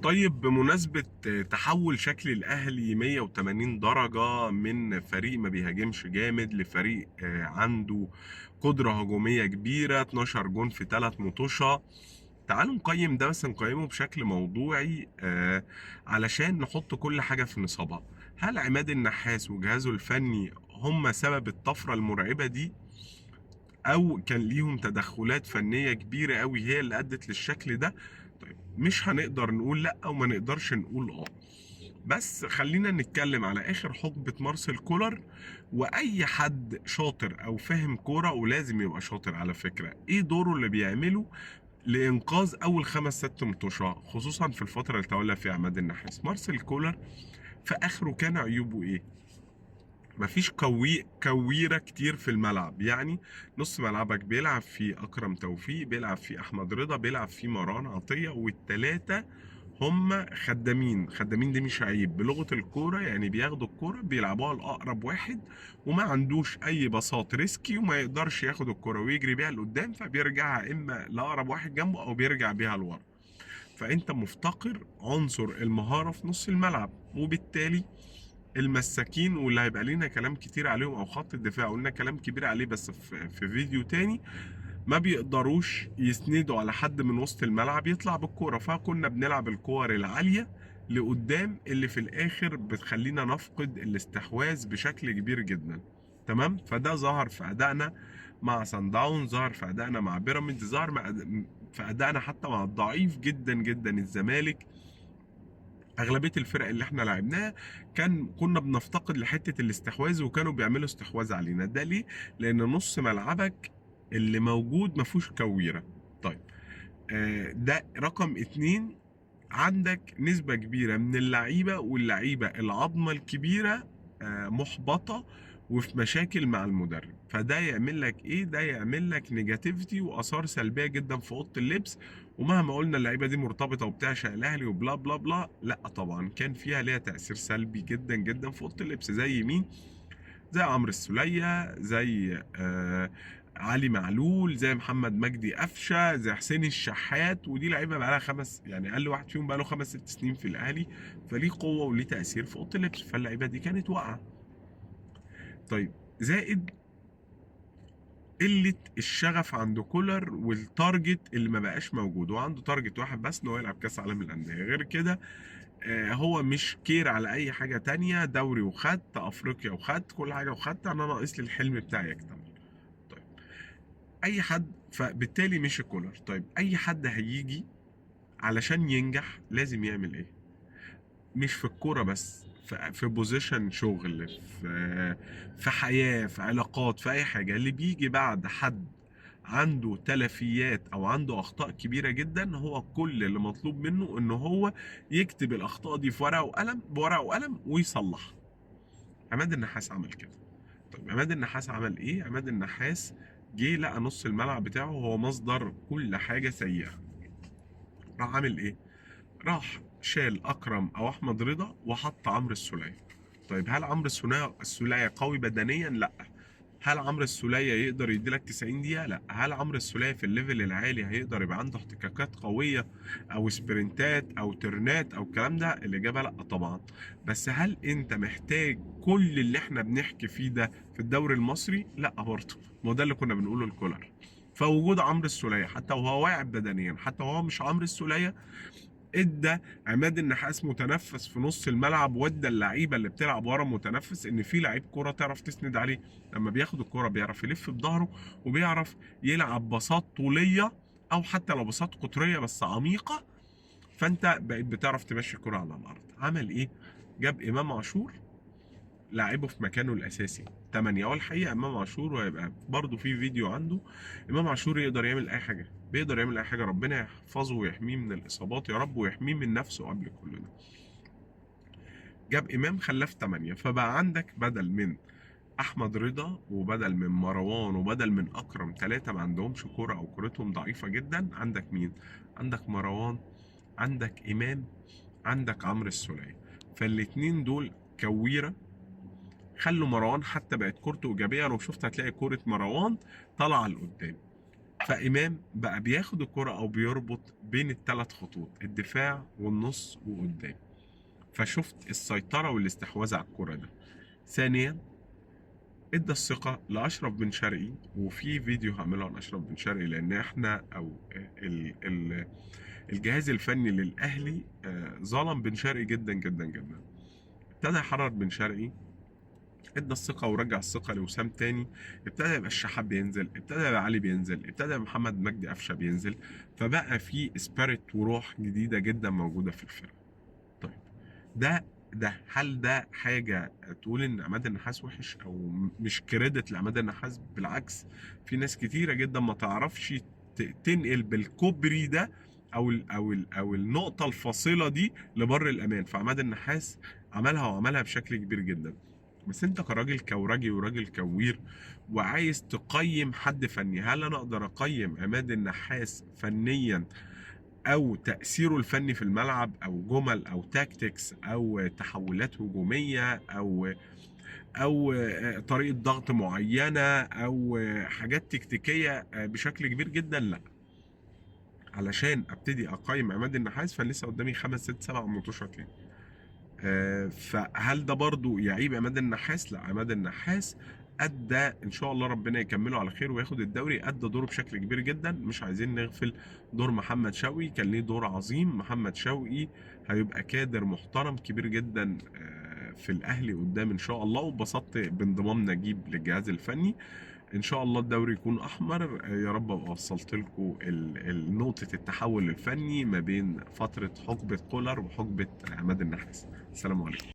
طيب بمناسبة تحول شكل الأهلي 180 درجة من فريق ما بيهاجمش جامد لفريق عنده قدرة هجومية كبيرة، 12 جون في 3 مطوشة. تعالوا نقيم ده، بس نقيمه بشكل موضوعي علشان نحط كل حاجة في نصابها. هل عماد النحاس وجهازه الفني هم سبب الطفرة المرعبة دي، او كان ليهم تدخلات فنية كبيرة قوي هي اللي ادت للشكل ده؟ طيب مش هنقدر نقول لا وما نقدرش نقول بس خلينا نتكلم على اخر حقبة مارسيل كولر. واي حد شاطر او فاهم كورة، ولازم يبقى شاطر على فكرة، ايه دوره اللي بيعمله لانقاذ اول 5 6 مطوشة، خصوصا في الفترة اللي تولى فيها عماد النحاس. مارسيل كولر في اخره كان عيوبه ايه؟ مفيش كويرة كتير في الملعب. يعني نص ملعبك بيلعب فيه أكرم توفيق، بيلعب فيه أحمد رضا، بيلعب فيه مروان عطية، والتلاتة هم خدامين. خدامين دي مش عيب بلغة الكورة، يعني بياخدوا الكورة بيلعبوها لأقرب واحد، وما عندوش أي بساط ريسكي، وما يقدرش ياخد الكورة ويجري بيها لقدام، فبيرجعها إما لأقرب واحد جنبه أو بيرجع بيها لورا. فأنت مفتقر عنصر المهارة في نص الملعب، وبالتالي المساكين، واللي هيبقى لينا كلام كتير عليهم، او خط الدفاع قلنا كلام كبير عليه بس في فيديو تاني، ما بيقدروش يسندوا على حد من وسط الملعب يطلع بالكوره. فكنا بنلعب الكور العاليه لقدام اللي في الاخر بتخلينا نفقد الاستحواذ بشكل كبير جدا. تمام. فده ظهر في ادائنا مع سان داون، ظهر في ادائنا مع بيراميدز، ظهر في ادائنا حتى مع الضعيف جدا جدا الزمالك. اغلبيه الفرق اللي احنا لعبناها كنا بنفتقد لحته الاستحواذ، وكانوا بيعملوا استحواذ علينا. ده ليه؟ لان نص ملعبك اللي موجود ما فيهوش كويره. طيب ده رقم اتنين. عندك نسبة كبيرة من اللعيبة، واللعيبة العظمة الكبيرة محبطة وفي مشاكل مع المدرب. فده يعمل لك ايه؟ ده يعمل لك نيجاتيفيتي واثار سلبية جدا في اوضة اللبس. ومهما قلنا اللعيبة دي مرتبطة وبتعشق الاهلي وبلا بلا بلا، لا طبعا كان فيها ليها تأثير سلبي جدا جدا في اوضة اللبس. زي مين؟ زي عمرو السولية، زي علي معلول، زي محمد مجدي قفشه، زي حسين الشحات. ودي لعيبه بقى لها يعني اقل واحد فيهم بقى له 5 6 سنين في الاهلي، فليه قوه وليه تاثير في اوضه اللبس. فاللعيبه دي كانت واقعه. طيب زائد قله الشغف عند كولر، والتارجت اللي ما بقاش موجود. وعنده تارجت واحد بس، ان هو يلعب كاس عالم الانديه. غير كده هو مش كير على اي حاجه تانية. دوري وخدت، افريقيا وخدت، كل حاجه وخدت، انا ناقص لي الحلم بتاعي يكتمل. طيب اي حد، فبالتالي مش كولر. طيب اي حد هيجي علشان ينجح لازم يعمل ايه؟ مش في الكوره بس، في بوزيشن شغل، في حياه، في علاقات، في اي حاجه. اللي بيجي بعد حد عنده تلفيات او عنده اخطاء كبيره جدا، هو كل اللي مطلوب منه ان هو يكتب الاخطاء دي في ورقه وقلم، بورقه وقلم، ويصلحها. عماد النحاس عمل كده. طيب عماد النحاس عمل ايه؟ عماد النحاس جه لقى نص الملعب بتاعه هو مصدر كل حاجه سيئه. راح عامل ايه؟ راح شال اكرم او احمد رضا وحط عمرو السولية. طيب هل عمرو السولية قوي بدنيا؟ لا. هل عمرو السولية يقدر يديلك 90 دقيقة؟ لا. هل عمرو السولية في الليفل العالي هيقدر يبقى عنده احتكاكات قوية او سبرنتات او ترنات او الكلام ده؟ الإجابة لا طبعا. بس هل انت محتاج كل اللي احنا بنحكي فيه ده في الدوري المصري؟ لا برضه. ما هو ده اللي كنا بنقوله لكولر. فوجود عمرو السولية حتى وهو واعد بدنيا، حتى وهو مش عمرو السولية، ادى عماد النحاس متنفس في نص الملعب، وادى اللعيبه اللي بتلعب ورا متنفس، ان في لعيب كوره تعرف تسند عليه. لما بياخد الكوره بيعرف يلف بظهره، وبيعرف يلعب باصات طوليه، او حتى لو باصات قطريه بس عميقه. فانت بقيت بتعرف تمشي الكوره على الارض. عمل ايه؟ جاب امام عاشور، لعبه في مكانه الاساسي 8. هو الحقيقه امام عاشور، وهيبقى برضه في فيديو عنده، امام عاشور يقدر يعمل اي حاجه، بيقدر يعمل اي حاجه. ربنا يحفظه ويحميه من الاصابات يا رب، ويحميه من نفسه قبل كل ده. جاب امام خلاه في 8. فبقى عندك بدل من احمد رضا، وبدل من مروان، وبدل من اكرم، 3 ما عندهمش كوره او كورتهم ضعيفه جدا. عندك مين؟ عندك مروان، عندك امام، عندك عمرو السولية. فالاتنين دول كويره. خلوا مروان حتى بقت كورته ايجابيه، لو شفت هتلاقي كوره مروان طالعه لقدام. فإمام بقى بياخد الكرة أو بيربط بين الثلاث خطوط، الدفاع والنص وقدام. فشفت السيطرة والاستحواذ على الكرة ده. ثانيا، ادى الثقة لأشرف بن شرقي، وفي فيديو هعمله عن أشرف بن شرقي، لأن احنا أو الجهاز الفني للأهلي ظلم بن شرقي جدا جدا جدا. ابتدى يحرر بن شرقي، ادى الثقة ورجع الثقة لوسام تاني. ابتدى يبقى الشحات بينزل، ابتدى يبقى علي بينزل، ابتدى يبقى محمد مجدي قفشة بينزل. فبقى في سبيريت وروح جديدة جدا موجودة في الفرقة. طيب، ده هل ده حاجة تقول ان عماد النحاس وحش او مش كريدت لعماد النحاس؟ بالعكس، في ناس كتيرة جدا ما تعرفش تنقل بالكوبري ده او النقطة الفاصلة دي لبر الامان. فعماد النحاس عملها وعملها بشكل كبير جدا. بس انت كراجل كوراجي وراجل كوير وعايز تقيم حد فني، هل انا اقدر اقيم عماد النحاس فنيا او تأثيره الفني في الملعب او جمل او تاكتكس او تحولات هجومية او طريقة ضغط معينة او حاجات تكتيكية بشكل كبير جدا؟ لا. علشان ابتدي اقيم عماد النحاس فلسه قدامي 5 6 7 ماتشات تاني. فهل ده برضو يعيب عماد النحاس؟ لا، عماد النحاس ادى ان شاء الله ربنا يكمله على خير وياخد الدوري، ادى دوره بشكل كبير جدا. مش عايزين نغفل دور محمد شوقي، كان ليه دور عظيم. محمد شوقي هيبقى كادر محترم كبير جدا في الاهلي قدام ان شاء الله. وبسطت بانضمام نجيب للجهاز الفني. ان شاء الله الدوري يكون احمر. يا رب ابقى وصلت لكم نقطة التحول الفني ما بين فترة حقبة كولر وحقبة عماد النحاس. السلام عليكم.